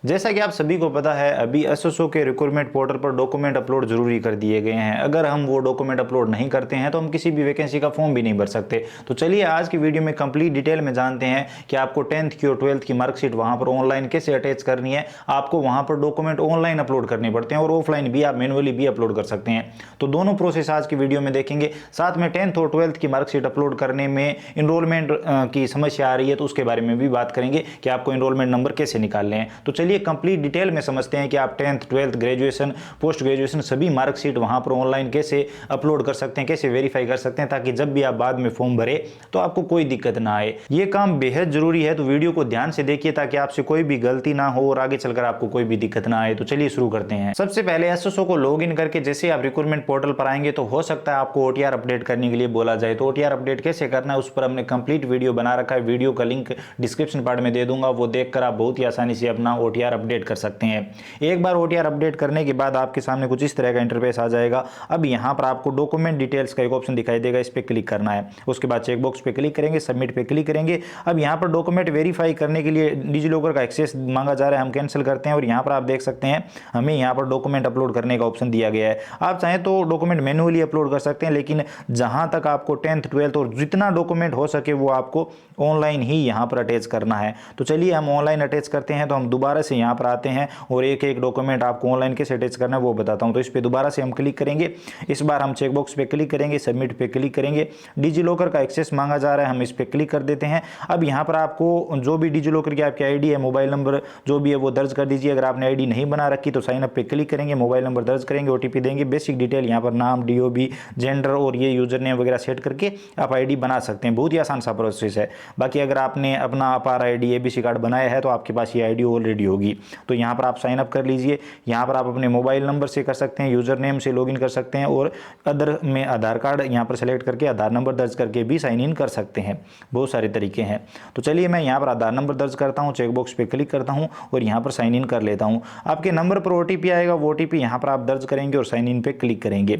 जैसा कि आप सभी को पता है, अभी एसएसओ के रिक्रूटमेंट पोर्टल पर डॉक्यूमेंट अपलोड जरूरी कर दिए गए हैं। अगर हम वो डॉक्यूमेंट अपलोड नहीं करते हैं तो हम किसी भी वैकेंसी का फॉर्म भी नहीं भर सकते। तो चलिए आज की वीडियो में कंप्लीट डिटेल में जानते हैं कि आपको 10th की और 12th की मार्कशीट वहां पर ऑनलाइन कैसे अटैच करनी है। आपको वहां पर डॉक्यूमेंट ऑनलाइन अपलोड करने पड़ते हैं और ऑफलाइन भी, आप मैनुअली भी अपलोड कर सकते हैं। तो दोनों प्रोसेस आज की वीडियो में देखेंगे। साथ में 10th और 12th की मार्कशीट अपलोड करने में इनरोलमेंट की समस्या आ रही है तो उसके बारे में भी बात करेंगे कि आपको इनरोलमेंट नंबर कैसे निकालने हैं। तो चलिए कंप्लीट डिटेल में समझते हैं कि आप 10th 12th graduation post graduation सभी मार्कशीट वहां पर ऑनलाइन कैसे अपलोड कर सकते हैं, कैसे वेरीफाई कर सकते हैं, ताकि जब भी आप बाद में फॉर्म भरे तो आपको कोई दिक्कत ना आए। ये काम बेहद जरूरी है, तो वीडियो को ध्यान से देखिए ताकि आपसे कोई भी गलती ना हो और आगे चलकर आपको कोई भी दिक्कत ना आए। तो चलिए शुरू करते हैं। सबसे पहले एसएसओ को लॉगिन करके जैसे आप रिक्रूटमेंट पोर्टल पर आएंगे तो हो सकता है आपको ओटीआर अपडेट करने के लिए बोला जाए। तो ओटीआर अपडेट कैसे करना है उस पर हमने कंप्लीट वीडियो बना रखा है। वीडियो का लिंक डिस्क्रिप्शन पार्ट में दे दूंगा, वो देखकर आप बहुत ही आसानी से अपना ओटीआर अपडेट कर सकते हैं। एक बार ओटीआर अपडेट करने के बाद आपके सामने कुछ इस तरह का इंटरफेस आ जाएगा। अब यहां पर आपको डॉक्यूमेंट डिटेल्स का एक ऑप्शन दिखाई देगा, इस पर क्लिक करना है। उसके बाद चेकबॉक्स पे क्लिक करेंगे, सबमिट पे क्लिक करेंगे। अब यहां पर डॉक्यूमेंट वेरीफाई करने के लिए डिजिलॉकर का एक्सेस मांगा जा रहा है, हम कैंसिल करते हैं। और यहां पर आप देख सकते हैं हमें यहां पर डॉक्यूमेंट अपलोड करने का ऑप्शन दिया गया है। आप चाहें तो डॉक्यूमेंट मैन्युअली अपलोड कर सकते हैं, लेकिन जहां तक आपको 10th 12th और जितना डॉक्यूमेंट हो सके वो आपको ऑनलाइन ही यहां पर अटैच करना है। तो चलिए हम ऑनलाइन अटैच करते हैं। तो हम दोबारा से यहां पर आते हैं और एक एक डॉक्यूमेंट आपको ऑनलाइन कैसे अटैच करना है वो बताता हूं। तो इस पे दोबारा से हम क्लिक करेंगे। इस बार हम चेकबॉक्स पे क्लिक करेंगे, सबमिट पे क्लिक करेंगे। डिजिलॉकर का एक्सेस मांगा जा रहा है, हम इस पे क्लिक कर देते हैं। अब यहां पर आपको जो भी डिजिलॉकर की आपकी आईडी है, मोबाइल नंबर जो भी है वो दर्ज कर दीजिए। अगर आपने आईडी नहीं बना रखी तो साइन अप पे क्लिक करेंगे, मोबाइल नंबर दर्ज करेंगे, ओटीपी देंगे। बेसिक डिटेल यहां पर नाम, डीओबी, जेंडर और ये यूजर नेम वगैरह सेट करके आप आईडी बना सकते हैं। बहुत ही आसान सा प्रोसेस है। बाकी अगर आपने अपना अपार आईडी एबीसी कार्ड बनाया है तो आपके पास ये आईडी ऑलरेडी होगी। तो यहां पर आप साइन अप कर लीजिए। यहां पर आप अपने मोबाइल नंबर से कर सकते हैं, यूजर नेम से लॉगिन कर सकते हैं और अदर में आधार कार्ड यहां पर सेलेक्ट करके आधार नंबर दर्ज करके भी साइन इन कर सकते हैं। बहुत सारे तरीके हैं। तो चलिए मैं यहां पर आधार नंबर दर्ज करता हूं, चेकबॉक्स पे क्लिक करता हूं और यहां पर साइन इन कर लेता हूं। आपके नंबर पर ओटीपी आएगा, वो ओटीपी यहां पर आप दर्ज करेंगे और साइन इन पे क्लिक करेंगे।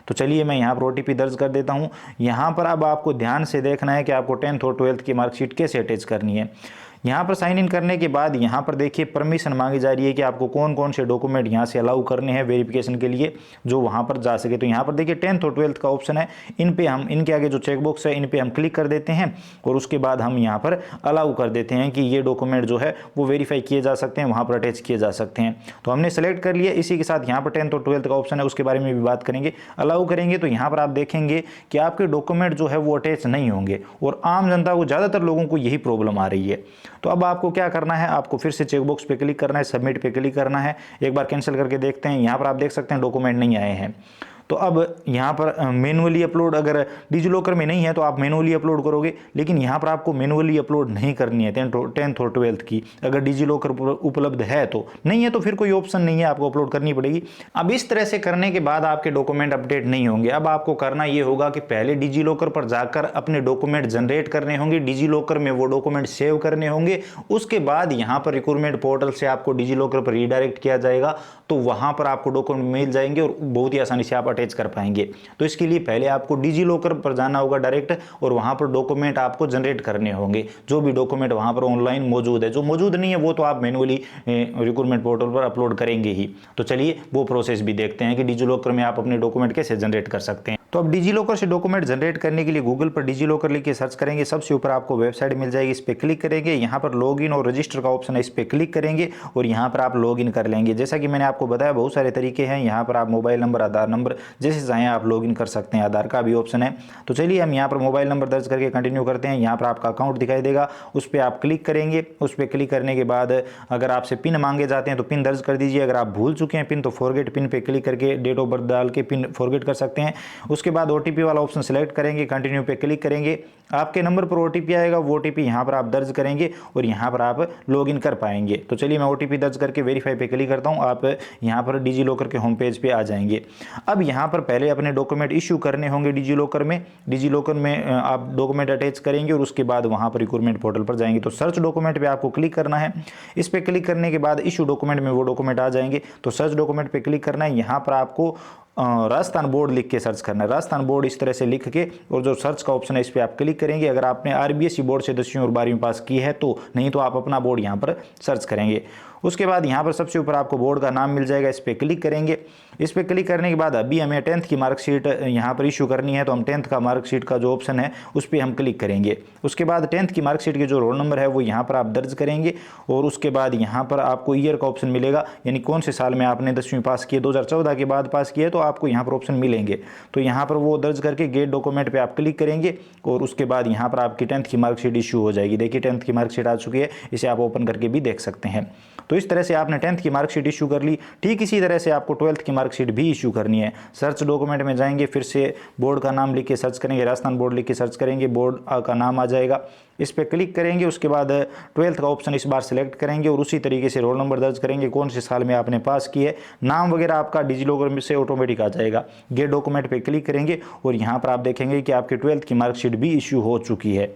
तो चलिए मैं यहां पर ओटीपी दर्ज कर देता हूं। यहां पर अब आपको ध्यान से देखना है कि आपको 10th और 12th की मार्कशीट कैसे अटैच करनी है। यहाँ पर साइन इन करने के बाद यहाँ पर देखिए परमिशन मांगी जा रही है कि आपको कौन कौन से डॉक्यूमेंट यहाँ से अलाउ करने हैं वेरिफिकेशन के लिए जो वहाँ पर जा सके। तो यहाँ पर देखिए 10th और 12th का ऑप्शन है, इन पे हम, इनके आगे जो चेकबॉक्स है इन पे हम क्लिक कर देते हैं और उसके बाद हम यहाँ पर अलाउ कर देते हैं कि ये डॉक्यूमेंट जो है वो वेरीफाई किए जा सकते हैं, वहाँ पर अटैच किए जा सकते हैं। तो हमने सेलेक्ट कर लिया। इसी के साथ यहाँ पर 10th और 12th का ऑप्शन है, उसके बारे में भी बात करेंगे। अलाउ करेंगे तो यहाँ पर आप देखेंगे कि आपके डॉक्यूमेंट जो है वो अटैच नहीं होंगे और आम जनता को, ज़्यादातर लोगों को यही प्रॉब्लम आ रही है। तो अब आपको क्या करना है, आपको फिर से चेकबॉक्स पे क्लिक करना है, सबमिट पे क्लिक करना है। एक बार कैंसिल करके देखते हैं। यहाँ पर आप देख सकते हैं डॉक्यूमेंट नहीं आए हैं। तो अब यहाँ पर मैनुअली अपलोड, अगर डिजिलॉकर में नहीं है तो आप मैनुअली अपलोड करोगे, लेकिन यहाँ पर आपको मैनुअली अपलोड नहीं करनी है 10th और 12th की। अगर डिजिलॉकर उपलब्ध है तो, नहीं है तो फिर कोई ऑप्शन नहीं है, आपको अपलोड करनी पड़ेगी। अब इस तरह से करने के बाद आपके डॉक्यूमेंट अपडेट नहीं होंगे। अब आपको करना ये होगा कि पहले डिजिलॉकर पर जाकर अपने डॉक्यूमेंट जनरेट करने होंगे, डिजिलॉकर में वो डॉक्यूमेंट सेव करने होंगे। उसके बाद यहाँ पर रिक्रूटमेंट पोर्टल से आपको डिजिलॉकर पर रीडायरेक्ट किया जाएगा, तो वहाँ पर आपको डॉक्यूमेंट मिल जाएंगे और बहुत ही आसानी से आप अटैच कर पाएंगे। तो इसके लिए पहले आपको डिजिलॉकर पर जाना होगा डायरेक्ट और वहां पर डॉक्यूमेंट आपको जनरेट करने होंगे। जो भी डॉक्यूमेंट वहां पर ऑनलाइन मौजूद है, जो मौजूद नहीं है वो तो आप मैनुअली रिक्रूटमेंट पोर्टल पर अपलोड करेंगे ही। तो चलिए वो प्रोसेस भी देखते हैं कि डिजिलॉकर में आप अपने डॉक्यूमेंट कैसे जनरेट कर सकते हैं। तो अब डिजिलॉकर से डॉक्यूमेंट जनरेट करने के लिए गूगल पर डिजिलॉकर लिख के सर्च करेंगे। सबसे ऊपर आपको वेबसाइट मिल जाएगी, इस पर क्लिक करेंगे। यहाँ पर लॉगिन और रजिस्टर का ऑप्शन है, इस पर क्लिक करेंगे और यहाँ पर आप लॉगिन कर लेंगे। जैसा कि मैंने आपको बताया बहुत सारे तरीके हैं। यहाँ पर आप मोबाइल नंबर, आधार नंबर जैसे चाहें आप लॉगिन कर सकते हैं, आधार का भी ऑप्शन है। तो चलिए हम यहाँ पर मोबाइल नंबर दर्ज करके कंटिन्यू करते हैं। यहाँ पर आपका अकाउंट दिखाई देगा, उस पर आप क्लिक करेंगे। उस पर क्लिक करने के बाद अगर आपसे पिन मांगे जाते हैं तो पिन दर्ज कर दीजिए। अगर आप भूल चुके हैं पिन तो फॉरगेट पिन पे क्लिक करके डेट ऑफ बर्थ डाल के पिन फॉरगेट कर सकते हैं। उसके बाद ओटीपी वाला ऑप्शन सेलेक्ट करेंगे, कंटिन्यू पे क्लिक करेंगे। आपके नंबर पर ओटीपी आएगा, वो ओटीपी यहाँ पर आप दर्ज करेंगे और यहाँ पर आप लॉगिन कर पाएंगे। तो चलिए मैं ओटीपी दर्ज करके वेरीफाई पे क्लिक करता हूँ। आप यहाँ पर डिजिलॉकर के होम पेज पे आ जाएंगे। अब यहाँ पर पहले अपने डॉक्यूमेंट इशू करने होंगे डिजिलॉकर में। डिजिलॉकर में आप डॉक्यूमेंट अटैच करेंगे और उसके बाद वहाँ पर रिक्रूटमेंट पोर्टल पर जाएंगे। तो सर्च डॉक्यूमेंट पे आपको क्लिक करना है। इस पर क्लिक करने के बाद इशू डॉक्यूमेंट में वो डॉक्यूमेंट आ जाएंगे। तो सर्च डॉक्यूमेंट पे क्लिक करना है। यहाँ पर आपको राजस्थान बोर्ड लिख के सर्च करना है। राजस्थान बोर्ड इस तरह से लिख के और जो सर्च का ऑप्शन है इस पर आप क्लिक करेंगे। अगर आपने आरबीएसई बोर्ड से 10वीं और 12वीं पास की है तो, नहीं तो आप अपना बोर्ड यहाँ पर सर्च करेंगे। उसके बाद यहाँ पर सबसे ऊपर आपको बोर्ड का नाम मिल जाएगा, इस पर क्लिक करेंगे। इस पर क्लिक करने के बाद अभी हमें 10th की मार्कशीट यहाँ पर इशू करनी है, तो हम 10th का मार्कशीट का जो ऑप्शन है उस पर हम क्लिक करेंगे। उसके बाद 10th की मार्कशीट के जो रोल नंबर है वो यहाँ पर आप दर्ज करेंगे और उसके बाद यहाँ पर आपको ईयर का ऑप्शन मिलेगा, यानी कौन से साल में आपने 10वीं पास किए, 2014 के बाद पास किए तो आपको यहाँ पर ऑप्शन मिलेंगे। तो यहाँ पर वो दर्ज करके गेट डॉक्यूमेंट पे आप क्लिक करेंगे और उसके बाद यहाँ पर आपकी 10th की मार्कशीट इशू हो जाएगी। देखिए 10th की मार्कशीट आ चुकी है, इसे आप ओपन करके भी देख सकते हैं। तो इस तरह से आपने 10th की मार्कशीट इशू कर ली। ठीक इसी तरह से आपको 12th की मार्कशीट भी इशू करनी है। सर्च डॉक्यूमेंट में जाएंगे, फिर से बोर्ड का नाम लिख के सर्च करेंगे, राजस्थान बोर्ड लिख के सर्च करेंगे, बोर्ड का नाम आ जाएगा, इस पर क्लिक करेंगे। उसके बाद 12th का ऑप्शन इस बार सेलेक्ट करेंगे और उसी तरीके से रोल नंबर दर्ज करेंगे, कौन से साल में आपने पास किए, नाम वगैरह आपका डिजिलॉकर में से ऑटोमेटिक आ जाएगा। गेट डॉक्यूमेंट पे क्लिक करेंगे और यहाँ पर आप देखेंगे कि आपकी 12th की मार्कशीट भी इशू हो चुकी है।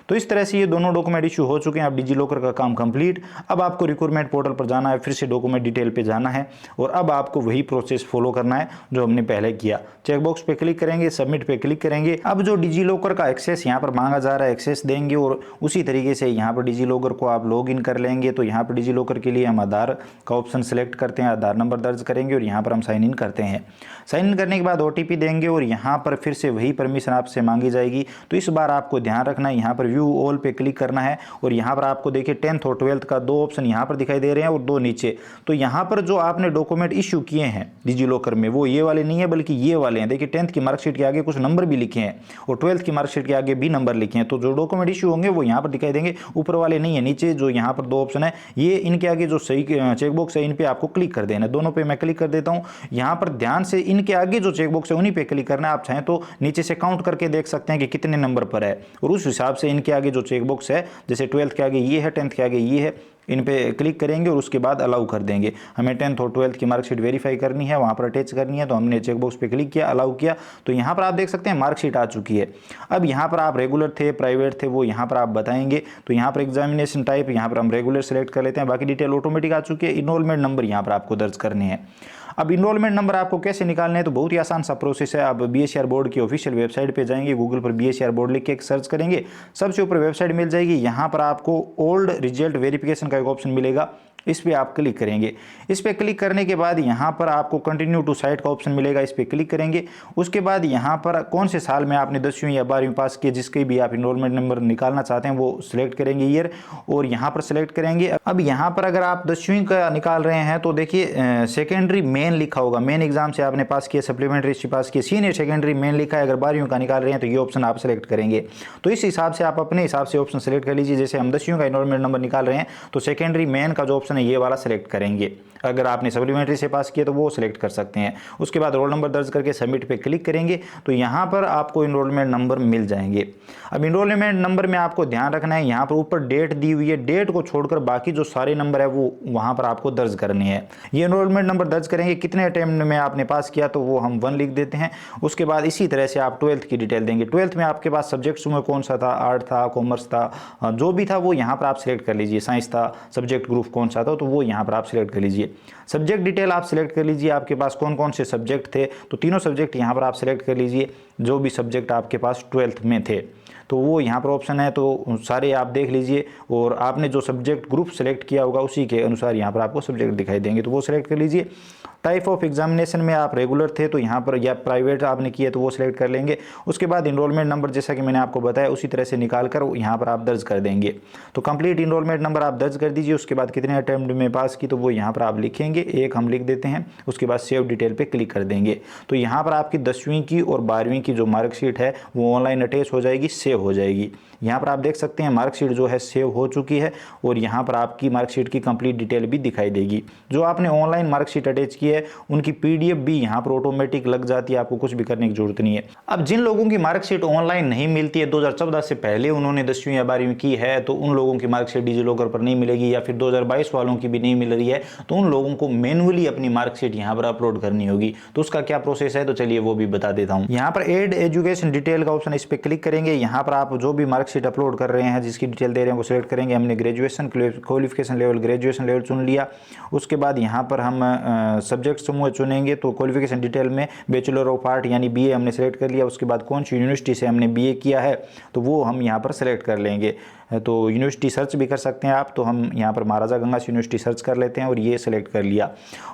तो इस तरह से ये दोनों डॉक्यूमेंट इशू हो चुके हैं। अब डिजिलॉकर का काम कंप्लीट। अब आपको रिक्रूटमेंट पोर्टल पर जाना है, फिर से डॉक्यूमेंट डिटेल पे जाना है और अब आपको वही प्रोसेस फॉलो करना है जो हमने पहले किया। चेकबॉक्स पे क्लिक करेंगे, सबमिट पे क्लिक करेंगे। अब जो डिजिलॉकर का एक्सेस यहाँ पर मांगा जा रहा है, एक्सेस देंगे और उसी तरीके से यहाँ पर डिजिलॉकर को आप लॉग इन कर लेंगे। तो यहाँ पर डिजिलॉकर के लिए हम आधार का ऑप्शन सेलेक्ट करते हैं, आधार नंबर दर्ज करेंगे और यहाँ पर हम साइन इन करते हैं। साइन इन करने के बाद OTP देंगे और यहाँ पर फिर से वही परमिशन आपसे मांगी जाएगी। तो इस बार आपको ध्यान रखना है, यहाँ पर व्यू ऑल पे क्लिक करना है और यहाँ पर आपको देखिए 10th और 12th का 2 ऑप्शन यहाँ पर दिखाई दे रहे हैं और 2 नीचे। तो यहाँ पर जो आपने डॉक्यूमेंट इशू किए हैं डिजिलॉकर में वो ये वाले नहीं है बल्कि ये वाले हैं। देखिए 10th की मार्कशीट के आगे कुछ नंबर भी लिखे हैं और 12th की मार्कशीट के आगे भी नंबर लिखे हैं। तो जो डॉक्यूमेंट इशू होंगे वो यहाँ पर दिखाई देंगे, ऊपर वाले नहीं है। नीचे जो यहाँ पर 2 ऑप्शन है ये इनके आगे जो सही चेकबॉक्स है इन पे आपको क्लिक कर देना है। दोनों पे मैं क्लिक कर देता हूँ। यहाँ पर ध्यान से इनके आगे जो चेकबॉक्स है उन्हीं पे क्लिक करना है। आप चाहें तो नीचे से काउंट करके देख सकते हैं कि कितने नंबर पर है और उस हिसाब से इनके आगे जो चेकबॉक्स है, जैसे 12th के आगे ये है, 10th के आगे ये है, इन पे क्लिक करेंगे और उसके बाद अलाउ कर देंगे। हमें 10th और 12th की मार्कशीट वेरीफाई करनी है, वहाँ पर अटैच करनी है, तो हमने चेकबॉक्स पे क्लिक किया, अलाउ किया। तो यहाँ पर आप देख सकते हैं मार्कशीट आ चुकी है। अब यहाँ पर आप रेगुलर थे, प्राइवेट थे, वो यहाँ पर आप बताएंगे। तो यहाँ पर एग्जामिनेशन टाइप यहाँ पर हम रेगुलर सेलेक्ट कर लेते हैं। बाकी डिटेल ऑटोमेटिक आ चुकी है। इनरोलमेंट नंबर यहाँ पर आपको दर्ज करने हैं। अब इनरोलमेंट नंबर आपको कैसे निकालने हैं, तो बहुत ही आसान सा प्रोसेस है। आप BSER बोर्ड की ऑफिशियल वेबसाइट पे जाएंगे, गूगल पर BSER बोर्ड लिख के सर्च करेंगे, सबसे ऊपर वेबसाइट मिल जाएगी। यहाँ पर आपको ओल्ड रिजल्ट वेरिफिकेशन का एक ऑप्शन मिलेगा, इस पर आप क्लिक करेंगे। इस पर क्लिक करने के बाद यहाँ पर आपको कंटिन्यू टू साइट का ऑप्शन मिलेगा, इस पर क्लिक करेंगे। उसके बाद यहाँ पर कौन से साल में आपने 10वीं या 12वीं पास किए, जिसके भी आप इनरोलमेंट नंबर निकालना चाहते हैं वो सिलेक्ट करेंगे ईयर और यहाँ पर सिलेक्ट करेंगे। अब यहाँ पर अगर आप 10वीं का निकाल रहे हैं तो देखिए सेकेंडरी मेन लिखा होगा, मेन एग्जाम से आपने पास किया, सप्लीमेंट्री से पास किया, सीनियर सेकेंडरी मेन लिखा है। अगर 12वीं का निकाल रहे हैं तो ये ऑप्शन आप सेलेक्ट करेंगे। तो इस हिसाब से आप अपने हिसाब से ऑप्शन सेलेक्ट कर लीजिए। जैसे हम 10वीं का इनरोलमेंट नंबर निकाल रहे हैं तो सेकेंडरी मेन का जो ऑप्शन है ये वाला सेलेक्ट करेंगे। अगर आपने सप्लीमेंट्री से पास किया तो वो सिलेक्ट कर सकते हैं। उसके बाद रोल नंबर दर्ज करके सबमिट पे क्लिक करेंगे तो यहाँ पर आपको इनरोलमेंट नंबर मिल जाएंगे। अब इनरोलमेंट नंबर में आपको ध्यान रखना है, यहाँ पर ऊपर डेट दी हुई है, डेट को छोड़कर बाकी जो सारे नंबर है वो वहाँ पर आपको दर्ज करने हैं। ये इनरोलमेंट नंबर दर्ज करेंगे, कितने अटेम्प्ट में आपने पास किया तो वो हम 1 लिख देते हैं। उसके बाद इसी तरह से आप 12th की डिटेल देंगे। 12th में आपके पास सब्जेक्ट्स में कौन सा था, आर्ट था, कॉमर्स था, जो भी था वो यहाँ पर आप सिलेक्ट कर लीजिए। साइंस था, सब्जेक्ट ग्रुप कौन सा था तो वो यहाँ पर आप सिलेक्ट कर लीजिए। सब्जेक्ट डिटेल आप सिलेक्ट कर लीजिए, आपके पास कौन कौन से सब्जेक्ट थे तो तीनों सब्जेक्ट यहाँ पर आप सिलेक्ट कर लीजिए। जो भी सब्जेक्ट आपके पास 12th में थे तो वो यहाँ पर ऑप्शन है, तो सारे आप देख लीजिए और आपने जो सब्जेक्ट ग्रुप सेलेक्ट किया होगा उसी के अनुसार यहाँ पर आपको सब्जेक्ट दिखाई देंगे तो वो सिलेक्ट कर लीजिए। टाइप ऑफ एग्जामिनेशन में आप रेगुलर थे तो यहाँ पर, या प्राइवेट आपने किया तो वो सिलेक्ट कर लेंगे। उसके बाद इनरोलमेंट नंबर जैसा कि मैंने आपको बताया उसी तरह से निकाल कर यहाँ पर आप दर्ज कर देंगे। तो कंप्लीट इनरोलमेंट नंबर आप दर्ज कर दीजिए। उसके बाद कितने अटेम्प्ट में पास की तो वो यहाँ पर आप लिखेंगे, 1 हम लिख देते हैं। उसके बाद सेव डिटेल पे क्लिक कर देंगे तो यहाँ पर आपकी 10वीं की और 12वीं की जो मार्कशीट है वो ऑनलाइन अटैच हो जाएगी, सेव हो जाएगी। यहाँ पर आप देख सकते हैं मार्कशीट जो है सेव हो चुकी है और यहाँ पर आपकी मार्कशीट की कंप्लीट डिटेल भी दिखाई देगी। जो आपने ऑनलाइन मार्कशीट अटैच की है उनकी PDF भी यहाँ पर ऑटोमेटिक लग जाती है, आपको कुछ भी करने की जरूरत नहीं है। अब जिन लोगों की मार्कशीट ऑनलाइन नहीं मिलती है, 2014 से पहले उन्होंने 10वीं या 12वीं की है तो उन लोगों की मार्कशीट डिजिलॉकर पर नहीं मिलेगी, या फिर 2022 वालों की भी नहीं मिल रही है तो उन लोगों को मैनुअली अपनी मार्कशीट यहाँ पर अपलोड करनी होगी। तो उसका क्या प्रोसेस है तो चलिए वो भी बता देता हूँ। यहाँ पर एड एजुकेशन डिटेल का ऑप्शन, इस पर क्लिक करेंगे। यहाँ पर आप जो भी मार्कशीट अपलोड कर रहे हैं, जिसकी डिटेल दे रहे हैं वो सिलेक्ट करेंगे। हमने graduation qualification level graduation level चुन लिया। उसके बाद यहाँ पर हम सब्जेक्ट समूह चुनेंगे तो क्वालिफिकेशन डिटेल में बैचलर ऑफ आर्ट यानी BA हमने सेलेक्ट कर लिया। उसके बाद कौन सी यूनिवर्सिटी से हमने BA किया है तो वो हम यहाँ पर सेलेक्ट कर लेंगे। तो यूनिवर्सिटी सर्च भी कर सकते हैं आप। तो हम यहाँ पर महाराजा गंगा यूनिवर्सिटी सर्च कर लेते हैं और ये सिलेक्ट कर लिया।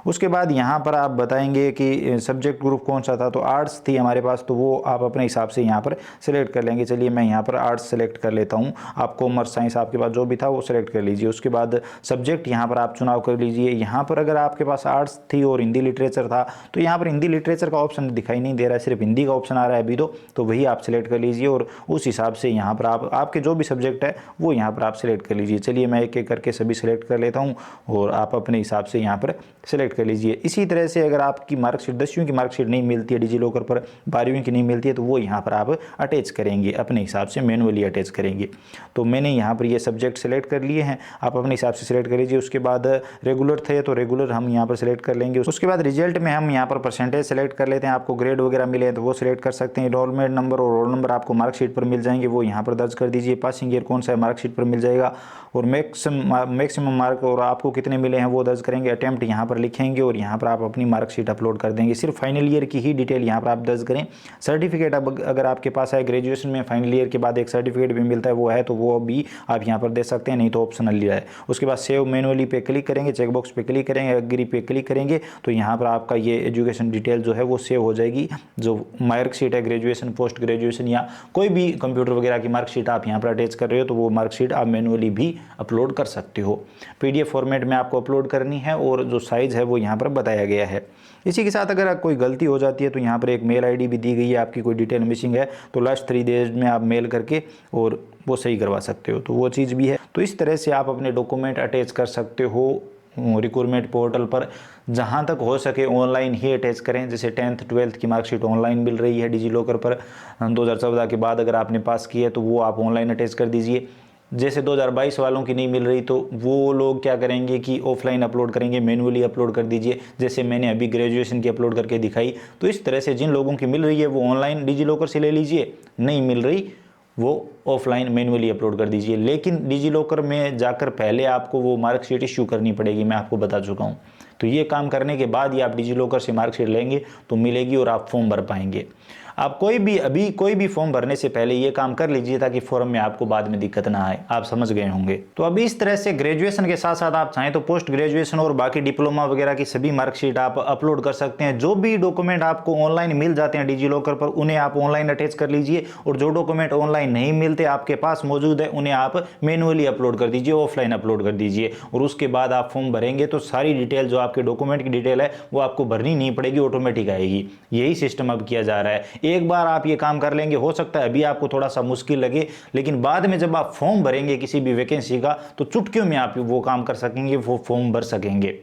उसके बाद यहाँ पर आप बताएंगे कि सब्जेक्ट ग्रुप कौन सा था, तो आर्ट्स थी हमारे पास, तो वो आप अपने हिसाब से यहाँ पर सिलेक्ट कर लेंगे। चलिए मैं यहाँ पर आर्ट्स सेलेक्ट कर लेता हूँ। आप कॉमर्स साइंस आपके पास जो भी था वो सिलेक्ट कर लीजिए। उसके बाद सब्जेक्ट यहाँ पर आप चुनाव कर लीजिए। यहाँ पर अगर आपके पास आर्ट्स थी और हिंदी लिटरेचर था तो यहाँ पर हिंदी लिटरेचर का ऑप्शन दिखाई नहीं दे रहा है, सिर्फ हिंदी का ऑप्शन आ रहा है अभी तो वही आप सिलेक्ट कर लीजिए और उस हिसाब से यहाँ पर आपके जो भी सब्जेक्ट है वो यहाँ पर आप सिलेक्ट कर लीजिए। चलिए मैं एक एक करके सभी सिलेक्ट कर लेता हूँ और आप अपने हिसाब से यहाँ पर सिलेक्ट कर लीजिए। इसी तरह से अगर आपकी मार्कशीट 10वीं की मार्कशीट नहीं मिलती है डिजी लॉकर पर, 12वीं की नहीं मिलती है, तो वो यहाँ पर आप अटैच करेंगे अपने हिसाब से, मैनुअली अटैच करेंगे। तो मैंने यहाँ पर ये सब्जेक्ट सेलेक्ट कर लिए हैं, आप अपने हिसाब से सिलेक्ट कर लीजिए। उसके बाद रेगुलर थे तो रेगुलर हम यहाँ पर सिलेक्ट कर लेंगे। उसके बाद रिजल्ट में हम यहाँ पर परसेंटेज सेलेक्ट कर लेते हैं। आपको ग्रेड वगैरह मिले हैं तो वो सिलेक्ट कर सकते हैं। इनरोलमेंट नंबर और रोल नंबर आपको मार्कशीट पर मिल जाएंगे, वो यहाँ पर दर्ज कर दीजिए। पासिंग ईयर कौन सा है मार्कशीट पर मिल जाएगा और मैक्सिमम मार्क और आपको कितने मिले हैं वो दर्ज करेंगे। अटेम्प्ट यहाँ पर लिखेंगे और यहाँ पर आप अपनी मार्कशीट अपलोड कर देंगे। सिर्फ फाइनल ईयर की ही डिटेल यहाँ पर आप दर्ज करें। सर्टिफिकेट अब अगर आपके पास है ग्रेजुएशन में फाइनल ईयर के बाद एक सर्टिफिकेट भी मिलता है वो है तो वो भी आप यहाँ पर दे सकते हैं, नहीं तो ऑप्शनल है। उसके बाद सेव मैनुअली पे क्लिक करेंगे, चेकबॉक्स पे क्लिक करेंगे, एग्री पे क्लिक करेंगे तो यहाँ पर आपका ये एजुकेशन डिटेल जो है वो सेव हो जाएगी। जो मार्कशीट है ग्रेजुएशन, पोस्ट ग्रेजुएशन या कोई भी कंप्यूटर वगैरह की मार्कशीट आप यहाँ पर अटैच कर रहे हो तो वो मार्कशीट आप मैनुअली भी अपलोड कर सकते हो। पीडीएफ फॉर्मेट में आपको अपलोड करनी है और जो साइज़ है वो यहाँ पर बताया गया है। इसी के साथ अगर कोई गलती हो जाती है तो यहाँ पर एक मेल आईडी भी दी गई है, आपकी कोई डिटेल मिसिंग है तो लास्ट 3 डेज में आप मेल करके और वो सही करवा सकते हो, तो वो चीज़ भी है। तो इस तरह से आप अपने डॉक्यूमेंट अटैच कर सकते हो रिक्रूटमेंट पोर्टल पर। जहाँ तक हो सके ऑनलाइन ही अटैच करें। जैसे 10th 12th की मार्कशीट ऑनलाइन मिल रही है डिजी लॉकर पर, 2014 के बाद अगर आपने पास की है तो वो आप ऑनलाइन अटैच कर दीजिए। जैसे 2022 वालों की नहीं मिल रही तो वो लोग क्या करेंगे कि ऑफलाइन अपलोड करेंगे, मैनुअली अपलोड कर दीजिए। जैसे मैंने अभी ग्रेजुएशन की अपलोड करके दिखाई, तो इस तरह से जिन लोगों की मिल रही है वो ऑनलाइन डिजी लॉकर से ले लीजिए, नहीं मिल रही वो ऑफलाइन मैनुअली अपलोड कर दीजिए। लेकिन डिजी लॉकर में जाकर पहले आपको वो मार्कशीट इश्यू करनी पड़ेगी, मैं आपको बता चुका हूँ। तो ये काम करने के बाद ही आप डिजी लॉकर से मार्कशीट लेंगे तो मिलेगी और आप फॉर्म भर पाएंगे। आप कोई भी फॉर्म भरने से पहले ये काम कर लीजिए ताकि फॉर्म में आपको बाद में दिक्कत ना आए। आप समझ गए होंगे। तो अभी इस तरह से ग्रेजुएशन के साथ साथ आप चाहें तो पोस्ट ग्रेजुएशन और बाकी डिप्लोमा वगैरह की सभी मार्कशीट आप अपलोड कर सकते हैं। जो भी डॉक्यूमेंट आपको ऑनलाइन मिल जाते हैं डिजी लॉकर पर उन्हें आप ऑनलाइन अटैच कर लीजिए और जो डॉक्यूमेंट ऑनलाइन नहीं मिलते आपके पास मौजूद है उन्हें आप मैनुअली अपलोड कर दीजिए, ऑफलाइन अपलोड कर दीजिए। और उसके बाद आप फॉर्म भरेंगे तो सारी डिटेल जो आपके डॉक्यूमेंट की डिटेल है वो आपको भरनी नहीं पड़ेगी, ऑटोमेटिक आएगी। यही सिस्टम अब किया जा रहा है। एक बार आप ये काम कर लेंगे, हो सकता है अभी आपको थोड़ा सा मुश्किल लगे लेकिन बाद में जब आप फॉर्म भरेंगे किसी भी वैकेंसी का तो चुटकियों में आप वो काम कर सकेंगे, वो फॉर्म भर सकेंगे।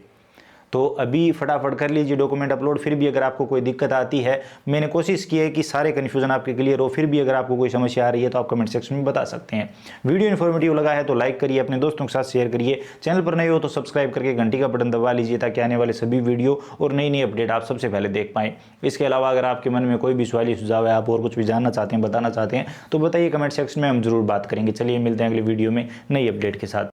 तो अभी फटाफट कर लीजिए डॉक्यूमेंट अपलोड। फिर भी अगर आपको कोई दिक्कत आती है, मैंने कोशिश की है कि सारे कन्फ्यूजन आपके क्लियर हो, फिर भी अगर आपको कोई समस्या आ रही है तो आप कमेंट सेक्शन में बता सकते हैं। वीडियो इन्फॉर्मेटिव लगा है तो लाइक करिए, अपने दोस्तों के साथ शेयर करिए। चैनल पर नए हो तो सब्सक्राइब करके घंटी का बटन दबा लीजिए ताकि आने वाले सभी वीडियो और नई नई अपडेट आप सबसे पहले देख पाएँ। इसके अलावा अगर आपके मन में कोई भी सवाल सुझाव है, आप और कुछ भी जानना चाहते हैं, बताना चाहते हैं तो बताइए कमेंट सेक्शन में, हम जरूर बात करेंगे। चलिए मिलते हैं अगले वीडियो में नई अपडेट के साथ।